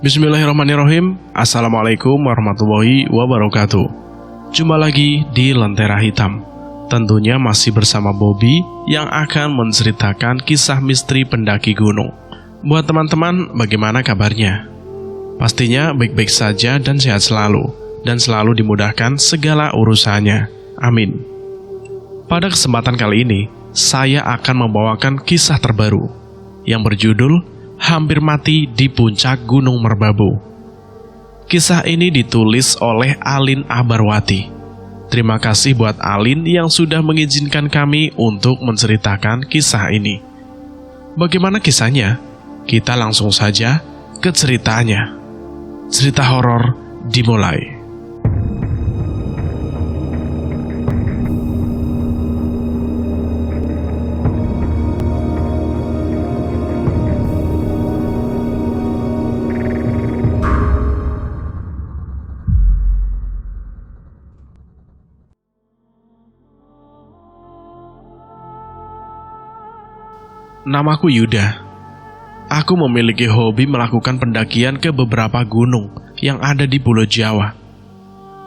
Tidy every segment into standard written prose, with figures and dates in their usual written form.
Bismillahirrahmanirrahim. Assalamualaikum warahmatullahi wabarakatuh. Jumpa lagi di Lentera Hitam. Tentunya masih bersama Bobby yang akan menceritakan kisah misteri pendaki gunung. Buat teman-teman, bagaimana kabarnya? Pastinya baik-baik saja dan sehat selalu, dan selalu dimudahkan segala urusannya. Amin. Pada kesempatan kali ini, saya akan membawakan kisah terbaru yang berjudul Hampir Mati di Puncak Gunung Merbabu. Kisah ini ditulis oleh Alin Abarwati. Terima kasih buat Alin yang sudah mengizinkan kami untuk menceritakan kisah ini. Bagaimana kisahnya? Kita langsung saja ke ceritanya. Cerita horor dimulai. Namaku Yuda. Aku memiliki hobi melakukan pendakian ke beberapa gunung yang ada di Pulau Jawa.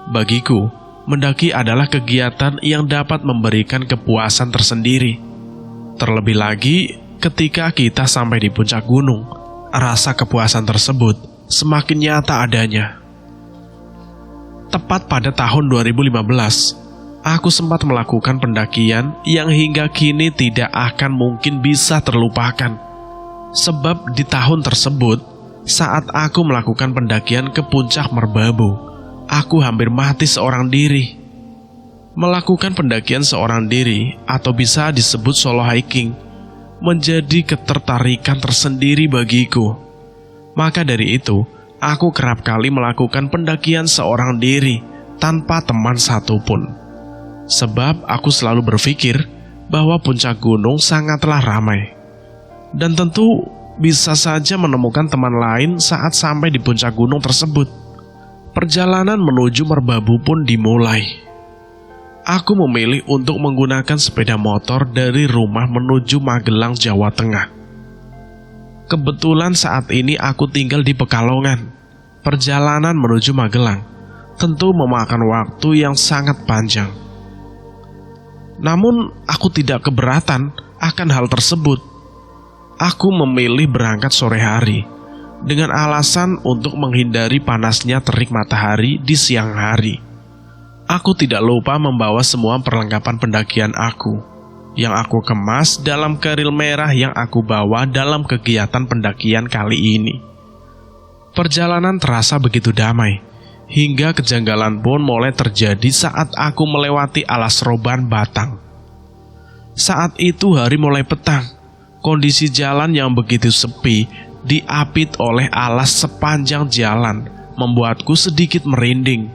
Bagiku, mendaki adalah kegiatan yang dapat memberikan kepuasan tersendiri. Terlebih lagi, ketika kita sampai di puncak gunung, rasa kepuasan tersebut semakin nyata adanya. Tepat pada tahun 2015, aku sempat melakukan pendakian yang hingga kini tidak akan mungkin bisa terlupakan. Sebab di tahun tersebut, saat aku melakukan pendakian ke puncak Merbabu, aku hampir mati seorang diri. Melakukan pendakian seorang diri atau bisa disebut solo hiking menjadi ketertarikan tersendiri bagiku. Maka dari itu, aku kerap kali melakukan pendakian seorang diri tanpa teman satupun. Sebab aku selalu berpikir bahwa puncak gunung sangatlah ramai. Dan tentu bisa saja menemukan teman lain saat sampai di puncak gunung tersebut. Perjalanan menuju Merbabu pun dimulai. Aku memilih untuk menggunakan sepeda motor dari rumah menuju Magelang, Jawa Tengah. Kebetulan saat ini aku tinggal di Pekalongan. Perjalanan menuju Magelang tentu memakan waktu yang sangat panjang. Namun, aku tidak keberatan akan hal tersebut. Aku memilih berangkat sore hari, dengan alasan untuk menghindari panasnya terik matahari di siang hari. Aku tidak lupa membawa semua perlengkapan pendakian aku, yang aku kemas dalam keril merah yang aku bawa dalam kegiatan pendakian kali ini. Perjalanan terasa begitu damai, hingga kejanggalan pun mulai terjadi saat aku melewati alas roban batang. Saat itu hari mulai petang. Kondisi jalan yang begitu sepi diapit oleh alas sepanjang jalan membuatku sedikit merinding.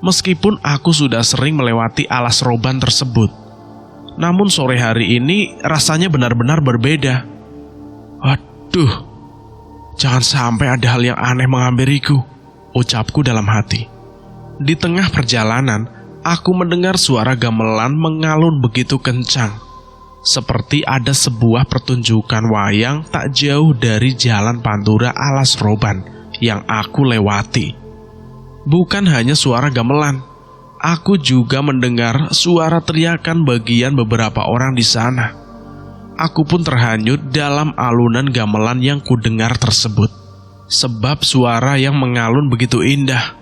Meskipun aku sudah sering melewati alas roban tersebut, namun sore hari ini rasanya benar-benar berbeda. Aduh, jangan sampai ada hal yang aneh menghampiriku, ucapku dalam hati. Di tengah perjalanan, aku mendengar suara gamelan mengalun begitu kencang, seperti ada sebuah pertunjukan wayang tak jauh dari jalan Pantura alas roban yang aku lewati. Bukan hanya suara gamelan, aku juga mendengar suara teriakan bagian beberapa orang di sana. Aku pun terhanyut dalam alunan gamelan yang kudengar tersebut, sebab suara yang mengalun begitu indah.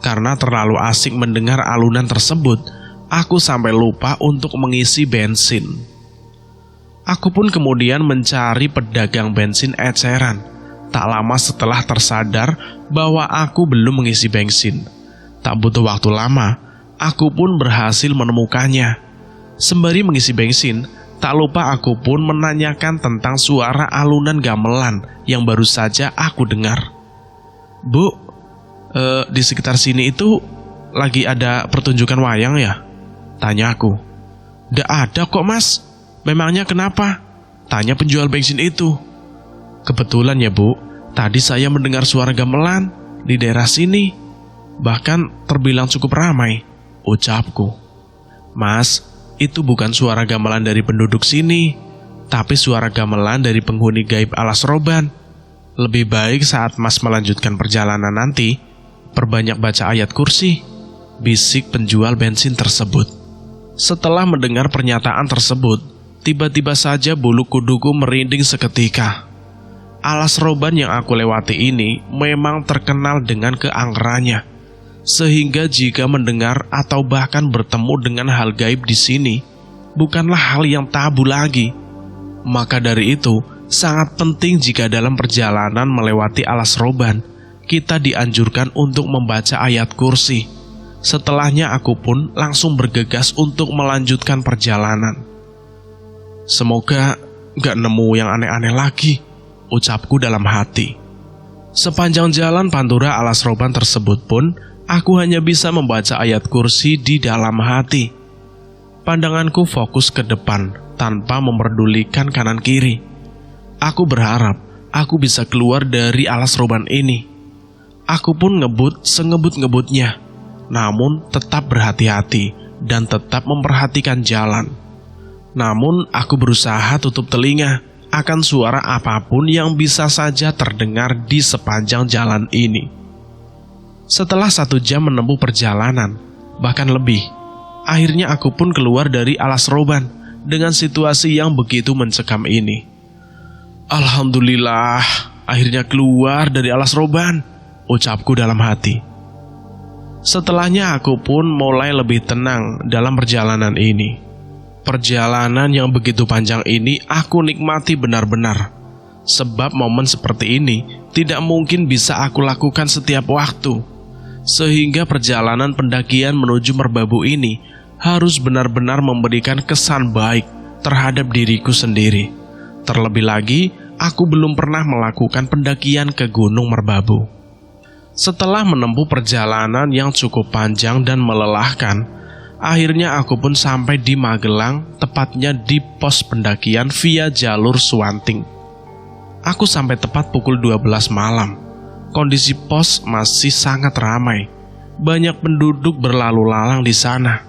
Karena terlalu asik mendengar alunan tersebut, aku sampai lupa untuk mengisi bensin. Aku pun kemudian mencari pedagang bensin eceran. Tak lama setelah tersadar bahwa aku belum mengisi bensin. Tak butuh waktu lama, aku pun berhasil menemukannya. Sembari mengisi bensin, tak lupa aku pun menanyakan tentang suara alunan gamelan yang baru saja aku dengar. Bu, di sekitar sini itu lagi ada pertunjukan wayang ya? Tanya aku. Nggak ada kok mas. Memangnya kenapa? Tanya penjual bensin itu. Kebetulan ya bu, tadi saya mendengar suara gamelan di daerah sini. Bahkan terbilang cukup ramai, ucapku. Mas, itu bukan suara gamelan dari penduduk sini, tapi suara gamelan dari penghuni gaib alas roban. Lebih baik saat Mas melanjutkan perjalanan nanti, perbanyak baca ayat kursi, bisik penjual bensin tersebut. Setelah mendengar pernyataan tersebut, tiba-tiba saja bulu kuduku merinding seketika. Alas roban yang aku lewati ini memang terkenal dengan keangkerannya, sehingga jika mendengar atau bahkan bertemu dengan hal gaib di sini, bukanlah hal yang tabu lagi. Maka dari itu, sangat penting jika dalam perjalanan melewati alas roban, kita dianjurkan untuk membaca ayat kursi. Setelahnya aku pun langsung bergegas untuk melanjutkan perjalanan. Semoga gak nemu yang aneh-aneh lagi, ucapku dalam hati. Sepanjang jalan pantura alas roban tersebut pun, aku hanya bisa membaca ayat kursi di dalam hati. Pandanganku fokus ke depan, tanpa memperdulikan kanan kiri. Aku berharap aku bisa keluar dari alas roban ini. Aku pun ngebut sengebut-ngebutnya, namun tetap berhati-hati dan tetap memperhatikan jalan. Namun aku berusaha tutup telinga akan suara apapun yang bisa saja terdengar di sepanjang jalan ini. Setelah 1 jam menempuh perjalanan, bahkan lebih, akhirnya aku pun keluar dari alas roban dengan situasi yang begitu mencekam ini. Alhamdulillah, akhirnya keluar dari alas roban, ucapku dalam hati. Setelahnya aku pun mulai lebih tenang dalam perjalanan ini. Perjalanan yang begitu panjang ini aku nikmati benar-benar, sebab momen seperti ini tidak mungkin bisa aku lakukan setiap waktu. Sehingga perjalanan pendakian menuju Merbabu ini harus benar-benar memberikan kesan baik terhadap diriku sendiri. Terlebih lagi, aku belum pernah melakukan pendakian ke Gunung Merbabu. Setelah menempuh perjalanan yang cukup panjang dan melelahkan, akhirnya aku pun sampai di Magelang, tepatnya di pos pendakian via jalur Suwanting. Aku sampai tepat pukul 12 malam. Kondisi pos masih sangat ramai. Banyak penduduk berlalu lalang di sana.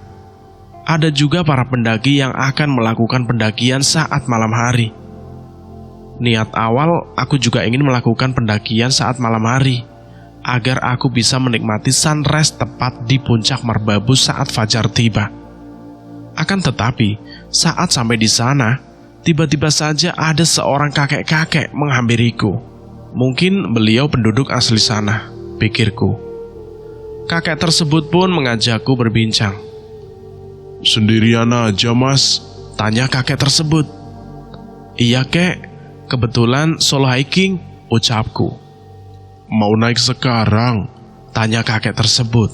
Ada juga para pendaki yang akan melakukan pendakian saat malam hari. Niat awal aku juga ingin melakukan pendakian saat malam hari, agar aku bisa menikmati sunrise tepat di puncak Merbabu saat fajar tiba. Akan tetapi, saat sampai di sana, tiba-tiba saja ada seorang kakek-kakek menghampiriku. Mungkin beliau penduduk asli sana, pikirku. Kakek tersebut pun mengajakku berbincang. "Sendirian aja, Mas?" tanya kakek tersebut. "Iya, kek. Kebetulan solo hiking," ucapku. "Mau naik sekarang?" tanya kakek tersebut.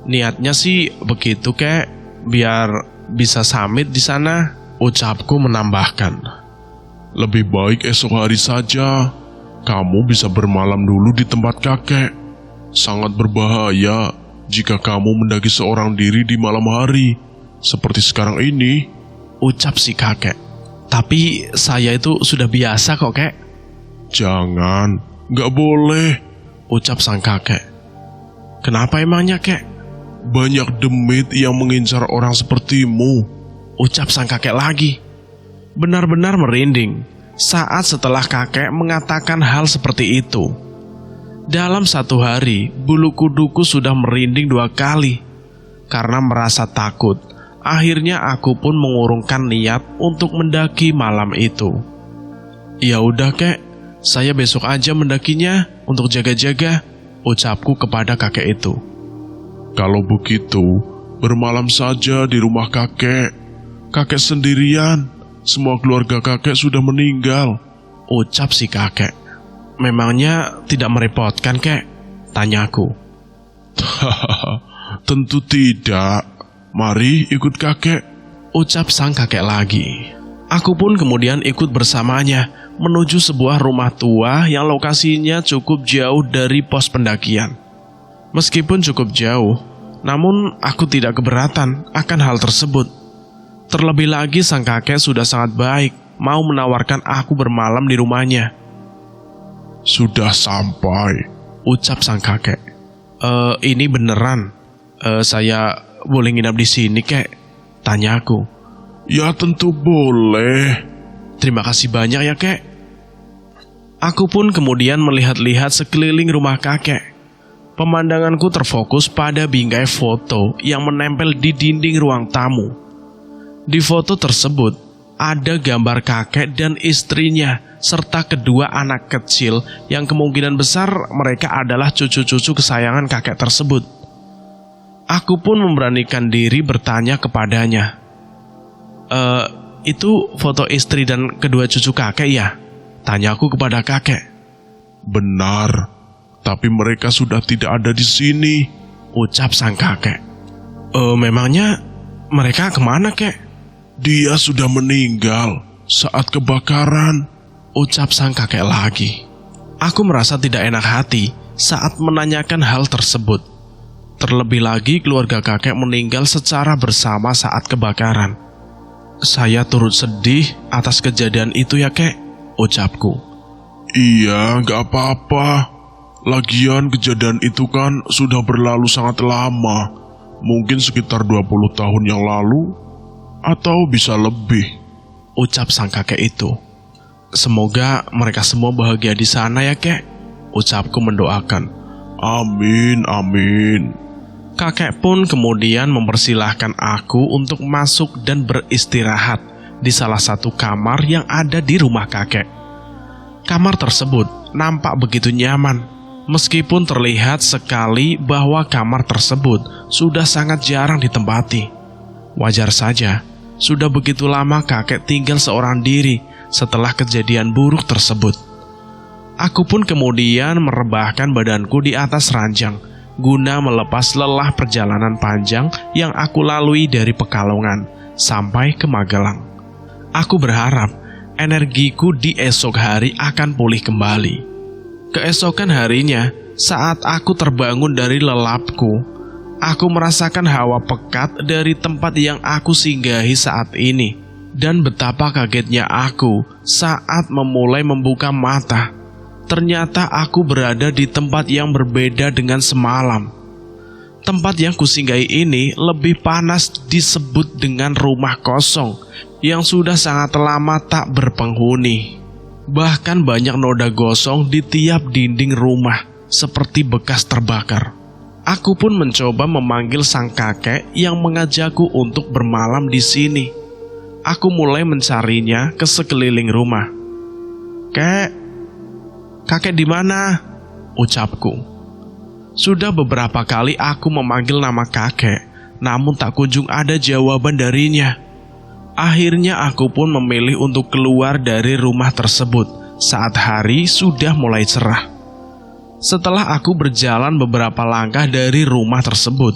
"Niatnya sih begitu, kek, biar bisa summit di sana," ucapku menambahkan. "Lebih baik esok hari saja. Kamu bisa bermalam dulu di tempat kakek. Sangat berbahaya jika kamu mendaki seorang diri di malam hari, seperti sekarang ini," ucap si kakek. "Tapi saya itu sudah biasa kok, kek." "Jangan, gak boleh," ucap sang kakek. "Kenapa emangnya, kek?" "Banyak demit yang mengincar orang sepertimu," ucap sang kakek lagi. Benar-benar merinding saat setelah kakek mengatakan hal seperti itu. Dalam 1 hari, bulu kuduku sudah merinding 2 kali. Karena merasa takut, akhirnya aku pun mengurungkan niat untuk mendaki malam itu. "Ya udah, kek, saya besok aja mendakinya untuk jaga-jaga," ucapku kepada kakek itu. "Kalau begitu, bermalam saja di rumah kakek. Kakek sendirian, semua keluarga kakek sudah meninggal," ucap si kakek. "Memangnya tidak merepotkan, kek?" tanyaku. "Hahaha, tentu tidak. Mari ikut kakek," ucap sang kakek lagi. Aku pun kemudian ikut bersamanya menuju sebuah rumah tua yang lokasinya cukup jauh dari pos pendakian. Meskipun cukup jauh, namun aku tidak keberatan akan hal tersebut. Terlebih lagi sang kakek sudah sangat baik, mau menawarkan aku bermalam di rumahnya. "Sudah sampai," ucap sang kakek. Ini beneran? Saya boleh nginap di sini, kek?" tanyaku. "Ya tentu boleh." "Terima kasih banyak ya, kek." Aku pun kemudian melihat-lihat sekeliling rumah kakek. Pemandanganku terfokus pada bingkai foto yang menempel di dinding ruang tamu. Di foto tersebut, ada gambar kakek dan istrinya, serta kedua anak kecil yang kemungkinan besar mereka adalah cucu-cucu kesayangan kakek tersebut. Aku pun memberanikan diri bertanya kepadanya, itu foto istri dan kedua cucu kakek ya? Tanyaku kepada kakek. Benar, tapi mereka sudah tidak ada di sini, ucap sang kakek. Memangnya mereka kemana, kek? Dia sudah meninggal saat kebakaran, ucap sang kakek lagi. Aku merasa tidak enak hati saat menanyakan hal tersebut. Terlebih lagi keluarga kakek meninggal secara bersama saat kebakaran. Saya turut sedih atas kejadian itu ya, kek, ucapku. Iya, gak apa-apa. Lagian kejadian itu kan sudah berlalu sangat lama. Mungkin sekitar 20 tahun yang lalu, atau bisa lebih, ucap sang kakek itu. Semoga mereka semua bahagia di sana ya, kek, ucapku mendoakan. Amin, amin. Kakek pun kemudian mempersilahkan aku untuk masuk dan beristirahat di salah satu kamar yang ada di rumah kakek. Kamar tersebut nampak begitu nyaman, meskipun terlihat sekali bahwa kamar tersebut sudah sangat jarang ditempati. Wajar saja, sudah begitu lama kakek tinggal seorang diri setelah kejadian buruk tersebut. Aku pun kemudian merebahkan badanku di atas ranjang, guna melepas lelah perjalanan panjang yang aku lalui dari Pekalongan sampai ke Magelang. Aku berharap energiku di esok hari akan pulih kembali. Keesokan harinya, saat aku terbangun dari lelapku, aku merasakan hawa pekat dari tempat yang aku singgahi saat ini, dan betapa kagetnya aku saat memulai membuka mata. Ternyata aku berada di tempat yang berbeda dengan semalam. Tempat yang kusinggahi ini lebih panas, disebut dengan rumah kosong yang sudah sangat lama tak berpenghuni. Bahkan banyak noda gosong di tiap dinding rumah, seperti bekas terbakar. Aku pun mencoba memanggil sang kakek yang mengajakku untuk bermalam di sini. Aku mulai mencarinya ke sekeliling rumah. Kakek di mana? Ucapku. Sudah beberapa kali aku memanggil nama kakek, namun tak kunjung ada jawaban darinya. Akhirnya aku pun memilih untuk keluar dari rumah tersebut saat hari sudah mulai cerah. Setelah aku berjalan beberapa langkah dari rumah tersebut,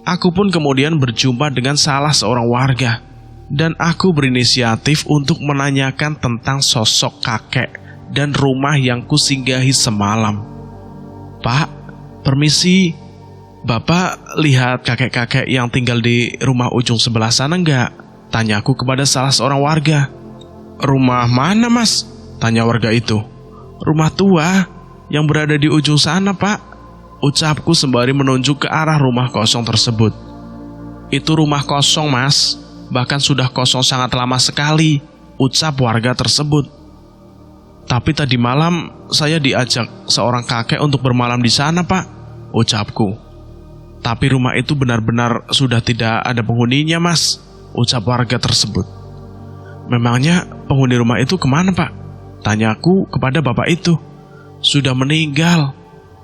aku pun kemudian berjumpa dengan salah seorang warga, dan aku berinisiatif untuk menanyakan tentang sosok kakek dan rumah yang kusinggahi semalam. Pak, permisi, Bapak lihat kakek-kakek yang tinggal di rumah ujung sebelah sana enggak? Tanyaku kepada salah seorang warga. Rumah mana, Mas? Tanya warga itu. Rumah tua yang berada di ujung sana, Pak, ucapku sembari menunjuk ke arah rumah kosong tersebut. Itu rumah kosong, Mas, bahkan sudah kosong sangat lama sekali, ucap warga tersebut. Tapi tadi malam saya diajak seorang kakek untuk bermalam di sana, Pak, ucapku. Tapi rumah itu benar-benar sudah tidak ada penghuninya, Mas, ucap warga tersebut. Memangnya penghuni rumah itu kemana, Pak? Tanyaku kepada bapak itu. Sudah meninggal.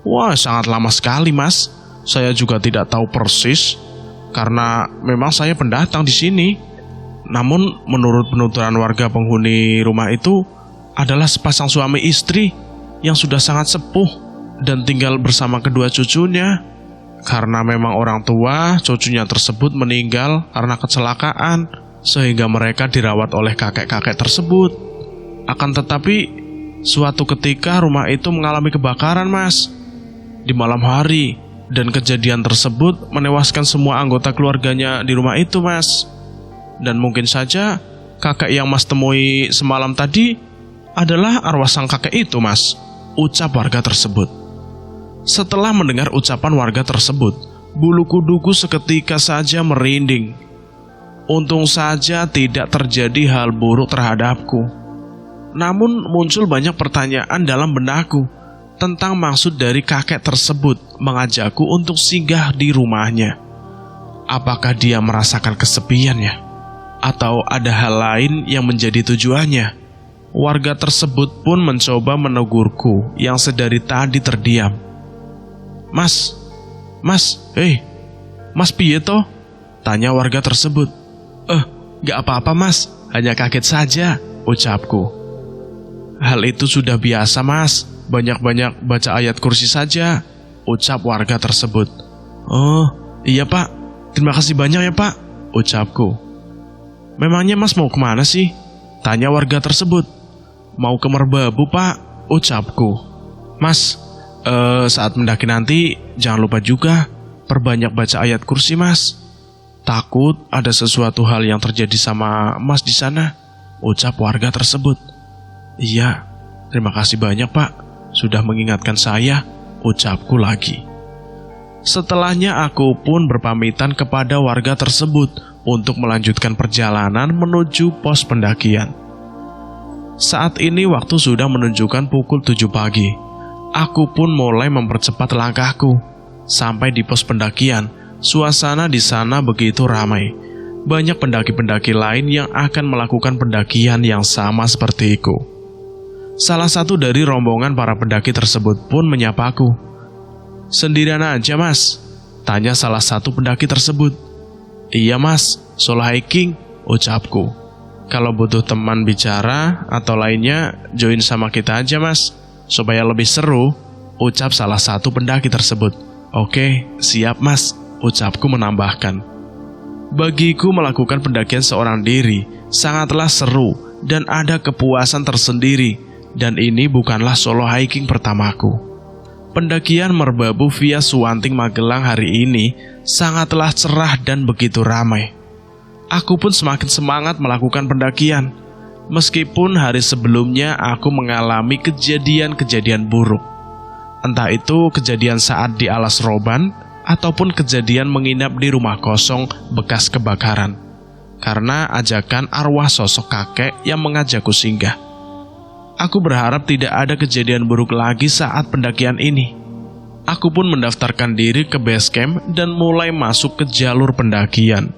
Wah, sangat lama sekali, Mas. Saya juga tidak tahu persis, karena memang saya pendatang di sini. Namun menurut penuturan warga penghuni rumah itu adalah sepasang suami istri yang sudah sangat sepuh dan tinggal bersama kedua cucunya. Karena memang orang tua cucunya tersebut meninggal karena kecelakaan, sehingga mereka dirawat oleh kakek-kakek tersebut. Akan tetapi suatu ketika rumah itu mengalami kebakaran, Mas, di malam hari, dan kejadian tersebut menewaskan semua anggota keluarganya di rumah itu, Mas. Dan mungkin saja kakek yang Mas temui semalam tadi adalah arwah sang kakek itu, Mas, ucap warga tersebut. Setelah mendengar ucapan warga tersebut, bulu kuduku seketika saja merinding. Untung saja tidak terjadi hal buruk terhadapku. Namun muncul banyak pertanyaan dalam benakku tentang maksud dari kakek tersebut mengajakku untuk singgah di rumahnya. Apakah dia merasakan kesepian ya? Atau ada hal lain yang menjadi tujuannya? Warga tersebut pun mencoba menegurku yang sedari tadi terdiam. Mas, Mas piye toh? Tanya warga tersebut. Gak apa-apa mas, hanya kaget saja, ucapku. Hal itu sudah biasa mas, banyak-banyak baca ayat kursi saja, ucap warga tersebut. Oh, iya pak, terima kasih banyak ya pak, ucapku. Memangnya mas mau kemana sih? Tanya warga tersebut. Mau ke Merbabu pak, ucapku. Mas, saat mendaki nanti jangan lupa juga perbanyak baca ayat kursi mas. Takut ada sesuatu hal yang terjadi sama mas di sana, ucap warga tersebut. Iya, terima kasih banyak pak, sudah mengingatkan saya, ucapku lagi. Setelahnya aku pun berpamitan kepada warga tersebut untuk melanjutkan perjalanan menuju pos pendakian. Saat ini waktu sudah menunjukkan pukul 7 pagi. Aku pun mulai mempercepat langkahku. Sampai di pos pendakian, suasana di sana begitu ramai. Banyak pendaki-pendaki lain yang akan melakukan pendakian yang sama sepertiku. Salah satu dari rombongan para pendaki tersebut pun menyapaku. Sendirian aja mas? Tanya salah satu pendaki tersebut. Iya mas, solo hiking, ucapku. Kalau butuh teman bicara atau lainnya, join sama kita aja mas, supaya lebih seru, ucap salah satu pendaki tersebut. Oke, siap mas, ucapku menambahkan. Bagiku melakukan pendakian seorang diri sangatlah seru dan ada kepuasan tersendiri. Dan ini bukanlah solo hiking pertamaku. Pendakian Merbabu via Suwanting Magelang hari ini sangatlah cerah dan begitu ramai. Aku pun semakin semangat melakukan pendakian. Meskipun hari sebelumnya aku mengalami kejadian-kejadian buruk. Entah itu kejadian saat di alas roban ataupun kejadian menginap di rumah kosong bekas kebakaran. Karena ajakan arwah sosok kakek yang mengajakku singgah. Aku berharap tidak ada kejadian buruk lagi saat pendakian ini. Aku pun mendaftarkan diri ke base camp dan mulai masuk ke jalur pendakian.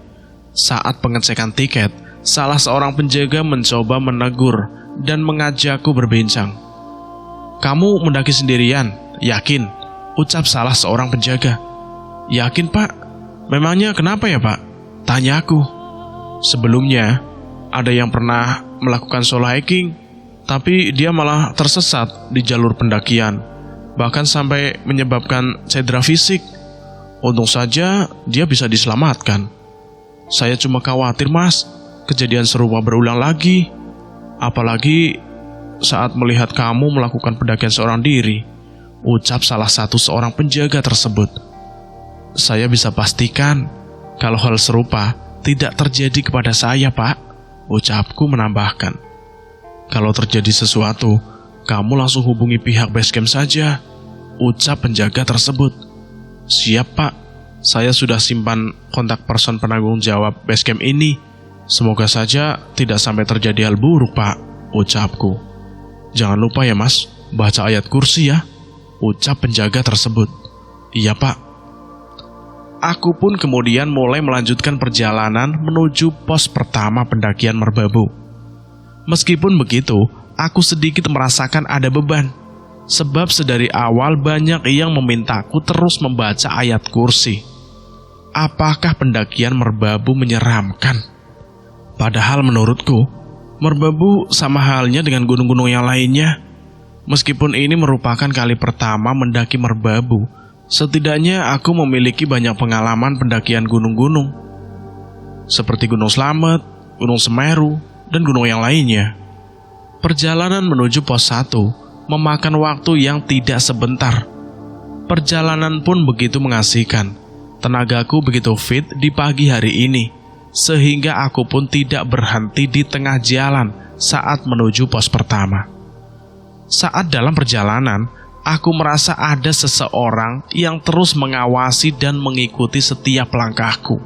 Saat pengecekan tiket, salah seorang penjaga mencoba menegur dan mengajakku berbincang. Kamu mendaki sendirian? Yakin? Ucap salah seorang penjaga. Yakin pak? Memangnya kenapa ya pak? Tanyaku. Sebelumnya, ada yang pernah melakukan solo hiking, tapi dia malah tersesat di jalur pendakian, bahkan sampai menyebabkan cedera fisik. Untung saja dia bisa diselamatkan. Saya cuma khawatir mas, kejadian serupa berulang lagi. Apalagi saat melihat kamu melakukan pendakian seorang diri, ucap salah satu seorang penjaga tersebut. Saya bisa pastikan kalau hal serupa tidak terjadi kepada saya pak, ucapku menambahkan. Kalau terjadi sesuatu, kamu langsung hubungi pihak basecamp saja, ucap penjaga tersebut. Siap pak, saya sudah simpan kontak person penanggung jawab basecamp ini. Semoga saja tidak sampai terjadi hal buruk pak, ucapku. Jangan lupa ya mas, baca ayat kursi ya, ucap penjaga tersebut. Iya pak. Aku pun kemudian mulai melanjutkan perjalanan menuju pos pertama pendakian Merbabu. Meskipun begitu, aku sedikit merasakan ada beban. Sebab sedari awal banyak yang memintaku terus membaca ayat kursi. Apakah pendakian Merbabu menyeramkan? Padahal menurutku, Merbabu sama halnya dengan gunung-gunung yang lainnya. Meskipun ini merupakan kali pertama mendaki Merbabu, setidaknya aku memiliki banyak pengalaman pendakian gunung-gunung. Seperti Gunung Slamet, Gunung Semeru, dan gunung yang lainnya. Perjalanan menuju pos 1 memakan waktu yang tidak sebentar. Perjalanan pun begitu mengasihkan. Tenagaku begitu fit di pagi hari ini, sehingga aku pun tidak berhenti di tengah jalan saat menuju pos pertama. Saat dalam perjalanan, aku merasa ada seseorang yang terus mengawasi dan mengikuti setiap langkahku.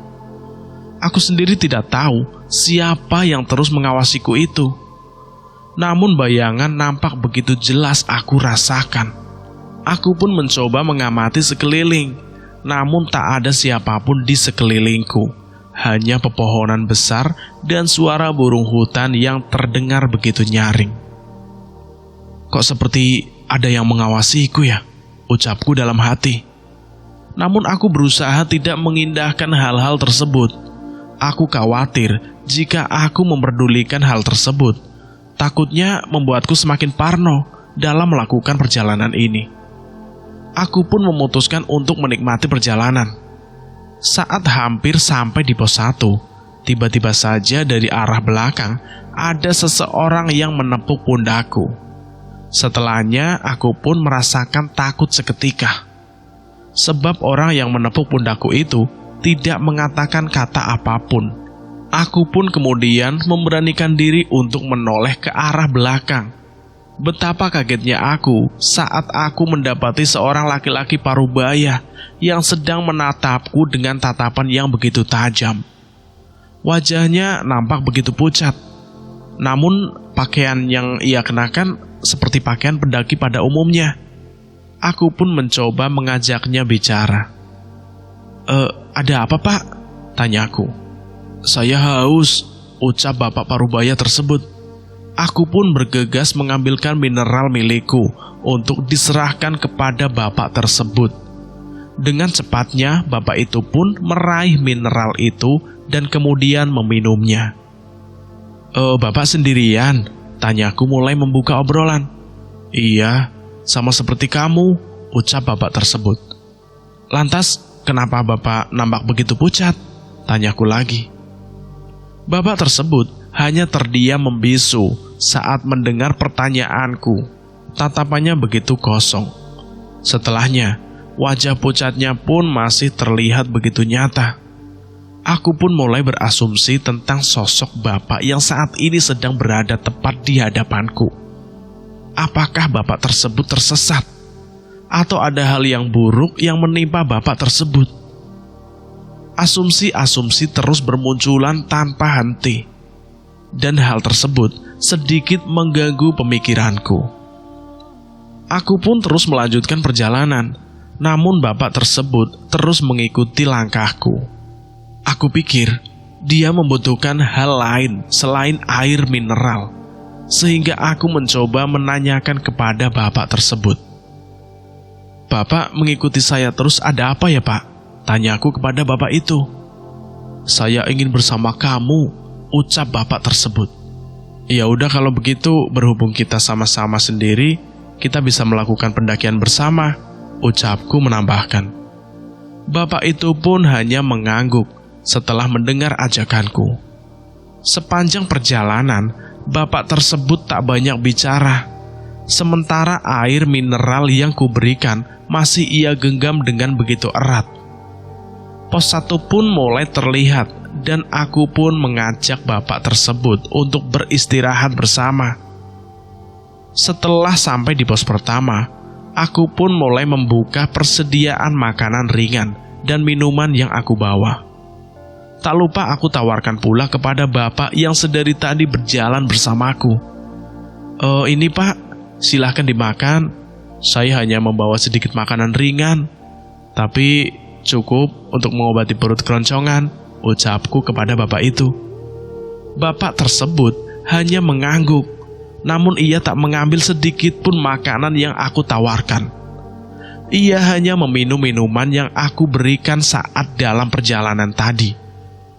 Aku sendiri tidak tahu siapa yang terus mengawasiku itu. namun bayangan nampak begitu jelas aku rasakan. Aku pun mencoba mengamati sekeliling, namun tak ada siapapun di sekelilingku. Hanya pepohonan besar dan suara burung hutan yang terdengar begitu nyaring. Kok seperti ada yang mengawasiku ya? Ucapku dalam hati. Namun aku berusaha tidak mengindahkan hal-hal tersebut. Aku khawatir jika aku memperdulikan hal tersebut. Takutnya membuatku semakin parno dalam melakukan perjalanan ini. Aku pun memutuskan untuk menikmati perjalanan. Saat hampir sampai di pos 1, tiba-tiba saja dari arah belakang ada seseorang yang menepuk pundakku. Setelahnya aku pun merasakan takut seketika. Sebab orang yang menepuk pundakku itu tidak mengatakan kata apapun. Aku pun kemudian memberanikan diri untuk menoleh ke arah belakang. Betapa kagetnya aku saat aku mendapati seorang laki-laki parubaya yang sedang menatapku dengan tatapan yang begitu tajam. Wajahnya nampak begitu pucat. Namun pakaian yang ia kenakan seperti pakaian pendaki pada umumnya. Aku pun mencoba mengajaknya bicara. Ada apa pak? Tanyaku. Saya haus, ucap bapak parubaya tersebut. Aku pun bergegas mengambilkan mineral milikku untuk diserahkan kepada bapak tersebut. Dengan cepatnya bapak itu pun meraih mineral itu dan kemudian meminumnya. Bapak sendirian? Tanyaku mulai membuka obrolan. Iya, sama seperti kamu, ucap bapak tersebut. Lantas, kenapa bapak nampak begitu pucat? Tanyaku lagi. Bapak tersebut hanya terdiam membisu saat mendengar pertanyaanku. Tatapannya begitu kosong. Setelahnya, wajah pucatnya pun masih terlihat begitu nyata. Aku pun mulai berasumsi tentang sosok bapak yang saat ini sedang berada tepat di hadapanku. Apakah bapak tersebut tersesat? Atau ada hal yang buruk yang menimpa bapak tersebut? Asumsi-asumsi terus bermunculan tanpa henti. Dan hal tersebut sedikit mengganggu pemikiranku. Aku pun terus melanjutkan perjalanan, namun bapak tersebut terus mengikuti langkahku. Aku pikir dia membutuhkan hal lain selain air mineral, sehingga aku mencoba menanyakan kepada bapak tersebut. Bapak mengikuti saya terus ada apa ya pak? Tanyaku kepada bapak itu. Saya ingin bersama kamu, ucap bapak tersebut. Ya udah kalau begitu berhubung kita sama-sama sendiri, kita bisa melakukan pendakian bersama, ucapku menambahkan. Bapak itu pun hanya mengangguk setelah mendengar ajakanku. Sepanjang perjalanan, bapak tersebut tak banyak bicara. Sementara air mineral yang kuberikan masih ia genggam dengan begitu erat. Pos 1 pun mulai terlihat dan aku pun mengajak bapak tersebut untuk beristirahat bersama. Setelah sampai di pos pertama, aku pun mulai membuka persediaan makanan ringan dan minuman yang aku bawa. Tak lupa aku tawarkan pula kepada bapak yang sedari tadi berjalan bersamaku. Ini pak, silahkan dimakan. Saya hanya membawa sedikit makanan ringan, tapi cukup untuk mengobati perut keroncongan, ucapku kepada bapak itu. Bapak tersebut hanya mengangguk, namun ia tak mengambil sedikit pun makanan yang aku tawarkan. Ia hanya meminum minuman yang aku berikan saat dalam perjalanan tadi.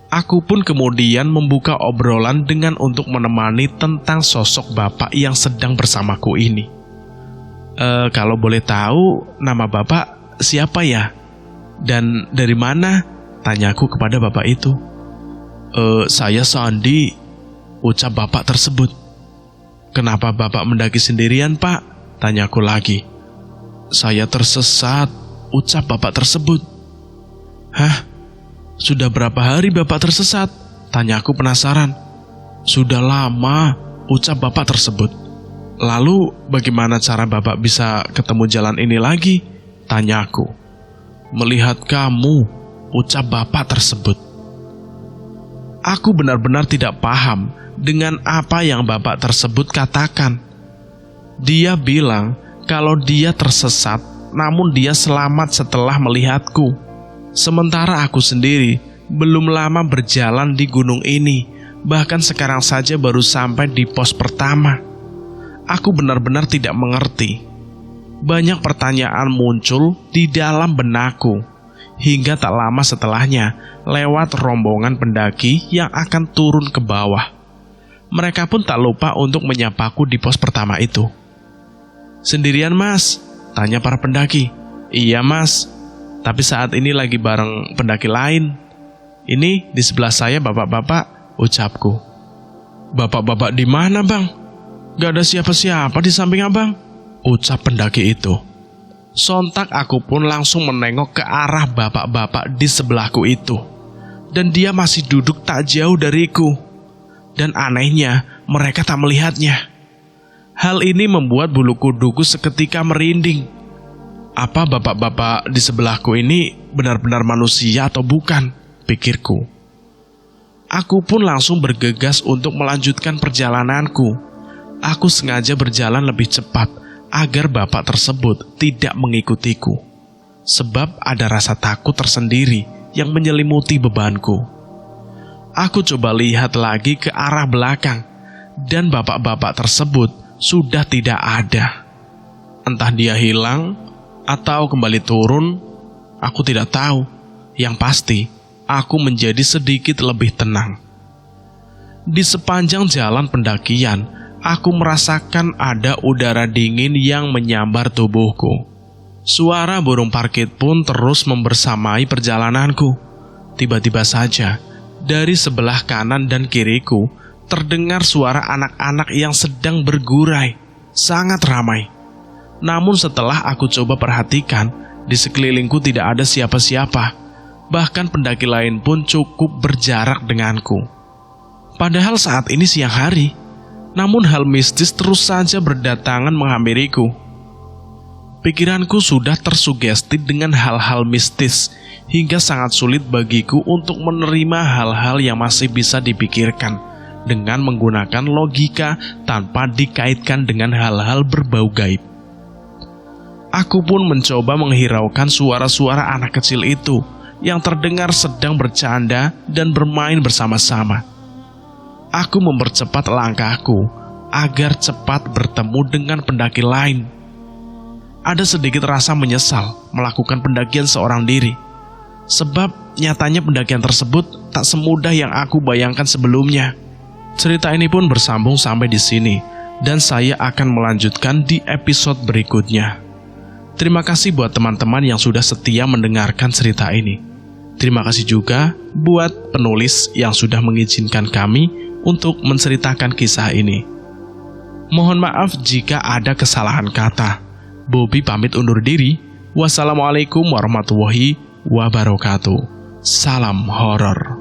Aku pun kemudian membuka obrolan dengan untuk menemani tentang sosok bapak yang sedang bersamaku ini. Kalau boleh tahu, nama bapak siapa ya? Dan dari mana? Tanyaku kepada bapak itu. Saya Sandi, ucap bapak tersebut. Kenapa bapak mendaki sendirian pak? Tanyaku lagi. Saya tersesat, ucap bapak tersebut. Hah? Sudah berapa hari bapak tersesat? Tanyaku penasaran. Sudah lama, ucap bapak tersebut. Lalu bagaimana cara bapak bisa ketemu jalan ini lagi? Tanyaku. Melihat kamu, ucap bapak tersebut. Aku benar-benar tidak paham dengan apa yang bapak tersebut katakan. Dia bilang kalau dia tersesat, namun dia selamat setelah melihatku. Sementara aku sendiri belum lama berjalan di gunung ini, bahkan sekarang saja baru sampai di pos pertama. Aku benar-benar tidak mengerti. Banyak pertanyaan muncul di dalam benakku, hingga tak lama setelahnya lewat rombongan pendaki yang akan turun ke bawah. Mereka pun tak lupa untuk menyapaku di pos pertama itu. "Sendirian, Mas?" tanya para pendaki. "Iya, Mas, tapi saat ini lagi bareng pendaki lain. Ini di sebelah saya bapak-bapak," ucapku. "Bapak-bapak di mana, Bang? Gak ada siapa-siapa di samping Abang," ucap pendaki itu. Sontak aku pun langsung menengok ke arah bapak-bapak di sebelahku itu. Dan dia masih duduk tak jauh dariku. Dan anehnya, mereka tak melihatnya. Hal ini membuat bulu kuduku seketika merinding. Apa bapak-bapak di sebelahku ini benar-benar manusia atau bukan? Pikirku. Aku pun langsung bergegas untuk melanjutkan perjalananku. Aku sengaja berjalan lebih cepat agar bapak tersebut tidak mengikutiku. Sebab ada rasa takut tersendiri yang menyelimuti bebanku. Aku coba lihat lagi ke arah belakang, dan bapak-bapak tersebut sudah tidak ada. Entah dia hilang atau kembali turun, aku tidak tahu. Yang pasti, aku menjadi sedikit lebih tenang. Di sepanjang jalan pendakian, aku merasakan ada udara dingin yang menyambar tubuhku. Suara burung parkit pun terus membersamai perjalananku. Tiba-tiba saja, dari sebelah kanan dan kiriku, terdengar suara anak-anak yang sedang bergurai, sangat ramai. Namun setelah aku coba perhatikan, di sekelilingku tidak ada siapa-siapa. Bahkan pendaki lain pun cukup berjarak denganku. Padahal saat ini siang hari, namun hal mistis terus saja berdatangan menghampiriku. Pikiranku sudah tersugesti dengan hal-hal mistis, hingga sangat sulit bagiku untuk menerima hal-hal yang masih bisa dipikirkan dengan menggunakan logika tanpa dikaitkan dengan hal-hal berbau gaib. Aku pun mencoba menghiraukan suara-suara anak kecil itu yang terdengar sedang bercanda dan bermain bersama-sama. Aku mempercepat langkahku agar cepat bertemu dengan pendaki lain. Ada sedikit rasa menyesal melakukan pendakian seorang diri, sebab nyatanya pendakian tersebut tak semudah yang aku bayangkan sebelumnya. Cerita ini pun bersambung sampai di sini, dan saya akan melanjutkan di episode berikutnya. Terima kasih buat teman-teman yang sudah setia mendengarkan cerita ini. Terima kasih juga buat penulis yang sudah mengizinkan kami untuk menceritakan kisah ini. Mohon maaf jika ada kesalahan kata. Bobby pamit undur diri. Wassalamualaikum warahmatullahi wabarakatuh. Salam horor.